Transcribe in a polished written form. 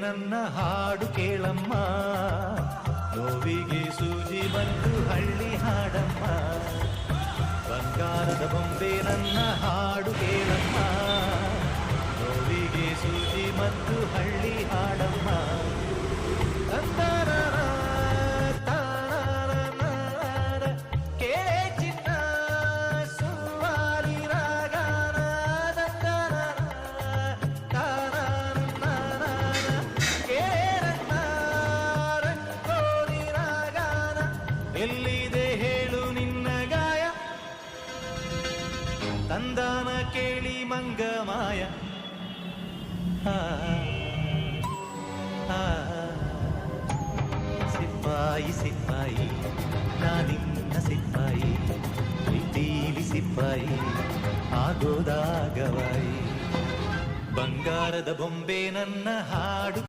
ನನ್ನ ಹಾಡು ಕೇಳಮ್ಮ, ನೋವಿಗೆ ಸೂಜಿ ಬಂತು ಹಳ್ಳಿ ಹಾಡಮ್ಮ. ಬಂಗಾರದ ಬೊಂಬೆ ನನ್ನ ಹಾಡು ಕೇಳಮ್ಮ, ನೋವಿಗೆ ಸೂಜಿ ಮತ್ತು ಹಳ್ಳಿ ಹಾಡಮ್ಮ. ಎಲ್ಲಿದೆ ಹೇಳು ನಿನ್ನ ಗಾಯ, ತಂದಾನ ಕೇಳಿ ಮಂಗಮಾಯ. ಸಿಪಾಯಿ ಸಿಪಾಯಿ ನಾನಿನ್ನ ಸಿಪಾಯಿ, ಪ್ರೀತಿಲಿ ಸಿಪಾಯಿ ಆಗೋದಾಗವಾಯಿ. ಬಂಗಾರದ ಬೊಂಬೆ ನನ್ನ ಹಾಡು